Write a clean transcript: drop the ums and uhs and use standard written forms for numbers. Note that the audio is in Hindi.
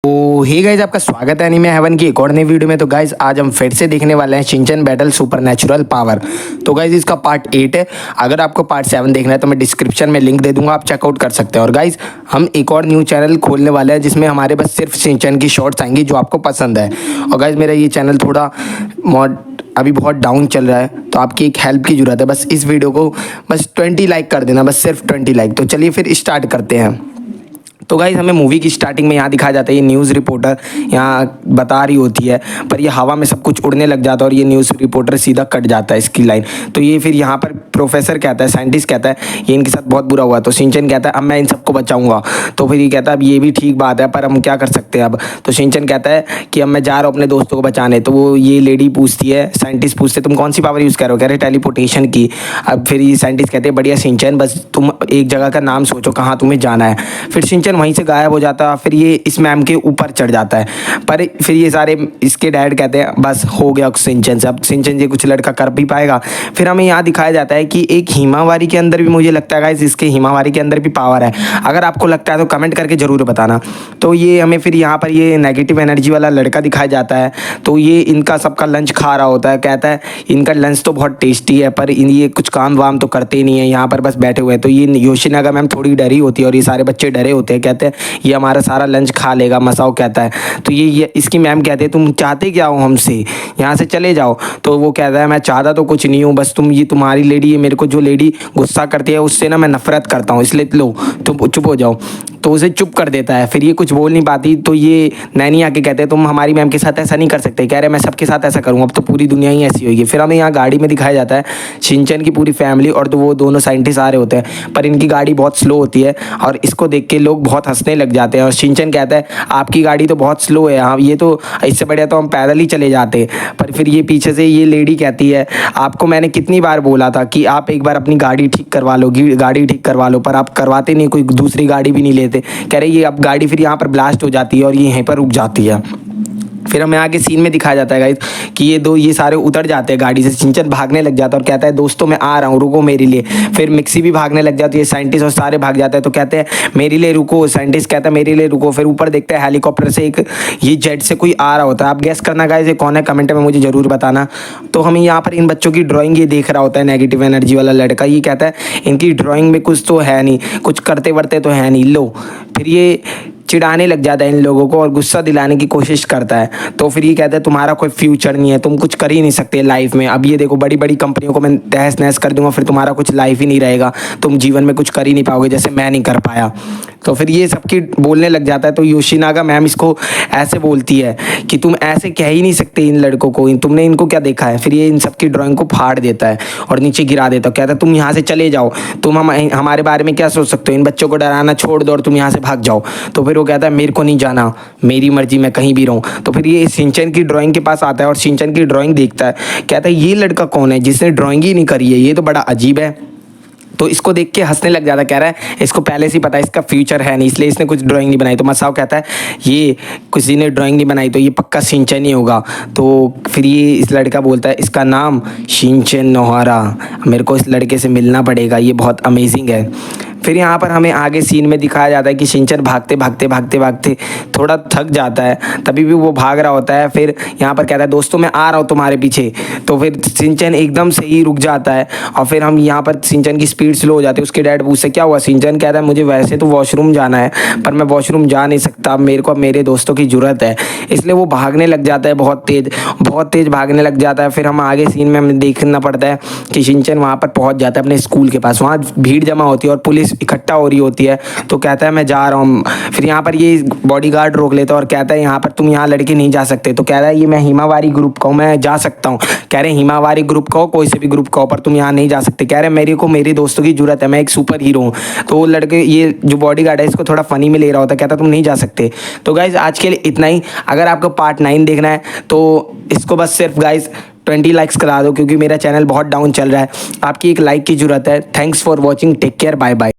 तो हे गाइज, आपका स्वागत है एनीमे हेवन की एक और नई वीडियो में। तो गाइज आज हम फिर से देखने वाले हैं शिनचैन बैटल सुपरनैचुरल पावर। तो गाइज इसका पार्ट 8 है। अगर आपको पार्ट 7 देखना है तो मैं डिस्क्रिप्शन में लिंक दे दूंगा, आप चेकआउट कर सकते हैं। और गाइज हम एक और न्यू चैनल खोलने वाले हैं जिसमें हमारे बस सिर्फ शिनचैन की शॉर्ट्स आएंगी जो आपको पसंद है। और गाइज मेरा ये चैनल थोड़ा अभी बहुत डाउन चल रहा है, तो आपकी एक हेल्प की ज़रूरत है। बस इस वीडियो को बस 20 लाइक कर देना, बस सिर्फ 20 लाइक। तो चलिए फिर स्टार्ट करते हैं। तो गाइज हमें मूवी की स्टार्टिंग में यहाँ दिखाया जाता है, ये न्यूज़ रिपोर्टर यहाँ बता रही होती है, पर ये हवा में सब कुछ उड़ने लग जाता है और ये न्यूज़ रिपोर्टर सीधा कट जाता है इसकी लाइन। तो ये फिर यहाँ पर प्रोफेसर कहता है, साइंटिस्ट कहता है ये इनके साथ बहुत बुरा हुआ। तो शिनचैन कहता है अब मैं इन सबको बचाऊंगा। तो फिर ये कहता है अब ये भी ठीक बात है, पर हम क्या कर सकते हैं अब। तो शिनचैन कहता है कि अब मैं जा रहा हूँ अपने दोस्तों को बचाने। तो वो ये लेडी पूछती है, साइंटिस्ट पूछते तुम कौन सी पावर यूज़ कर रहे हो? कह रहे टेलीपोर्टेशन की। अब फिर ये साइंटिस्ट कहते हैं बढ़िया शिनचैन, बस तुम एक जगह का नाम सोचो कहाँ तुम्हें जाना है। फिर शिनचैन वहीं से गायब हो जाता है। फिर ये इस मैम के ऊपर चढ़ जाता है, पर फिर ये सारे इसके डैड कहते हैं बस हो गया शिनचैन से, अब शिनचैन ये कुछ लड़का कर भी पाएगा। फिर हमें यहाँ दिखाया जाता है कि एक हिमावारी के अंदर भी, मुझे लगता है गाइस इसके हिमावारी के अंदर भी पावर है। अगर आपको लगता है तो कमेंट करके ज़रूर बताना। तो ये हमें फिर यहाँ पर ये नेगेटिव एनर्जी वाला लड़का दिखाया जाता है। तो ये इनका सबका लंच खा रहा होता है, कहता है इनका लंच तो बहुत टेस्टी है, पर ये कुछ काम वाम तो करते नहीं है, यहाँ पर बस बैठे हुए हैं। तो ये योशिनागा मैम थोड़ी डरी होती है और ये सारे बच्चे डरे होते हैं, कहते हैं ये हमारा सारा लंच खा लेगा, मसाओ कहता है। तो ये इसकी मैम कहते हैं तुम चाहते क्या हो हमसे, यहाँ से चले जाओ। तो वो कहता है मैं चाहता तो कुछ नहीं हूँ, बस ये तुम्हारी लेडी है, मेरे को जो लेडी गुस्सा करती है उससे ना मैं नफरत करता हूँ, इसलिए लो तुम चुप हो जाओ। तो उसे चुप कर देता है। फिर ये कुछ बोल नहीं पाती। तो ये नैनी आके कहते हैं तुम हमारी मैम के साथ ऐसा नहीं कर सकते। कह रहे मैं सबके साथ ऐसा करूँगा, अब तो पूरी दुनिया ही ऐसी होगी। फिर हमें यहाँ गाड़ी में दिखाया जाता है शिनचैन की पूरी फैमिली और तो वो दोनों साइंटिस्ट आ रहे होते हैं, पर इनकी गाड़ी बहुत स्लो होती है और इसको देख के लोग बहुत हंसने लग जाते हैं। और शिनचैन कहता है आपकी गाड़ी तो बहुत स्लो है, हाँ ये तो इससे बढ़िया तो हम पैदल ही चले जाते। पर फिर ये पीछे से ये लेडी कहती है आपको मैंने कितनी बार बोला था कि आप एक बार अपनी गाड़ी ठीक करवा लो, गाड़ी ठीक करवा लो, पर आप करवाते नहीं, कोई दूसरी गाड़ी भी नहीं लेते। कह रहे ये अब गाड़ी फिर यहाँ पर ब्लास्ट हो जाती है और ये यहीं पर रुक जाती है। फिर हमें आगे सीन में दिखाया जाता है गाइस कि ये सारे उतर जाते हैं गाड़ी से। शिनचैन भागने लग जाता है और कहता है दोस्तों मैं आ रहा हूँ, रुको मेरे लिए। फिर मिक्सी भी भागने लग जाती है, साइंटिस्ट और सारे भाग जाते हैं। तो कहते हैं मेरे लिए रुको, साइंटिस्ट कहता है मेरे लिए रुको। फिर ऊपर देखते हैं हेलीकॉप्टर से एक ये जेट से कोई आ रहा होता है। आप गैस करना गाइस ये कौन है, कमेंट में मुझे ज़रूर बताना। तो हमें यहाँ पर इन बच्चों की ड्राइंग ये देख रहा होता है नेगेटिव एनर्जी वाला लड़का। ये कहता है इनकी ड्राइंग में कुछ तो है नहीं, कुछ करते वर्ते तो है नहीं, लो। फिर ये चिढ़ाने लग जाता है इन लोगों को और गुस्सा दिलाने की कोशिश करता है। तो फिर ये कहता है तुम्हारा कोई फ्यूचर नहीं है, तुम कुछ कर ही नहीं सकते लाइफ में। अब ये देखो बड़ी बड़ी कंपनियों को मैं तहस नहस कर दूंगा, फिर तुम्हारा कुछ लाइफ ही नहीं रहेगा, तुम जीवन में कुछ कर ही नहीं पाओगे जैसे मैं नहीं कर पाया। तो फिर ये सबकी बोलने लग जाता है। तो योशिनागा मैम इसको ऐसे बोलती है कि तुम ऐसे कह ही नहीं सकते इन लड़कों को, तुमने इनको क्या देखा है। फिर ये इन सबकी ड्राइंग को फाड़ देता है और नीचे गिरा देता है। कहता है तुम यहाँ से चले जाओ, तुम हमारे बारे में क्या सोच सकते हो, इन बच्चों को डराना छोड़ दो और तुम यहाँ से भाग जाओ। तो फिर वो कहता है मेरे को नहीं जाना, मेरी मर्जी, मैं कहीं भी रहूँ। तो फिर ये शिनचैन की ड्राइंग के पास आता है और शिनचैन की ड्राइंग देखता है, कहता है ये लड़का कौन है जिसने ड्राइंग ही नहीं करी है, ये तो बड़ा अजीब है। तो इसको देख के हंसने लग जाता है, कह रहा है इसको पहले से ही पता है इसका फ्यूचर है नहीं, इसलिए इसने कुछ ड्राइंग नहीं बनाई। तो मसाओ कहता है ये किसी ने ड्राइंग नहीं बनाई तो ये पक्का शिनचैन ही होगा। तो फिर ये इस लड़का बोलता है इसका नाम शिनचैन नोहारा, मेरे को इस लड़के से मिलना पड़ेगा, ये बहुत अमेजिंग है। फिर यहाँ पर हमें आगे सीन में दिखाया जाता है कि शिनचैन भागते भागते भागते भागते थोड़ा थक जाता है, तभी भी वो भाग रहा होता है। फिर यहाँ पर कहता है दोस्तों मैं आ रहा हूँ तुम्हारे पीछे। तो फिर शिनचैन एकदम से ही रुक जाता है और फिर हम यहाँ पर शिनचैन की स्पीड स्लो हो जाती है। उसके डैड पूछते क्या हुआ। शिनचैन कहता है मुझे वैसे तो वॉशरूम जाना है, पर मैं वॉशरूम जा नहीं सकता, मेरे को मेरे दोस्तों की ज़रूरत है। इसलिए वो भागने लग जाता है, बहुत तेज़ भागने लग जाता है। फिर हम आगे सीन में हमें देखना पड़ता है कि शिनचैन वहाँ पर पहुँच जाता है अपने स्कूल के पास। वहाँ भीड़ जमा होती है और पुलिस इकट्ठा हो रही होती है। तो कहता है मैं जा रहा हूँ। फिर यहाँ पर ये बॉडीगार्ड रोक लेता है और कहता है यहाँ पर तुम यहाँ लड़के नहीं जा सकते। तो कह रहा है ये मैं हिमावारी ग्रुप का हूँ, मैं जा सकता हूँ। कह रहे हिमावारी ग्रुप का हो, कोई से भी ग्रुप का हो, पर तुम यहाँ नहीं जा सकते। कह रहे मेरे को मेरे दोस्तों की जरूरत है, मैं एक सुपर हीरो हूँ। तो वो लड़के ये जो बॉडीगार्ड है इसको थोड़ा फनी में ले रहा होता है, कहता तुम नहीं जा सकते। तो गाइज आज के लिए इतना ही। अगर आपको पार्ट 9 देखना है तो इसको बस सिर्फ गाइज 20 लाइक्स करा दो, क्योंकि मेरा चैनल बहुत डाउन चल रहा है। आपकी एक लाइक की ज़रूरत है। Thanks for watching, take care, bye bye.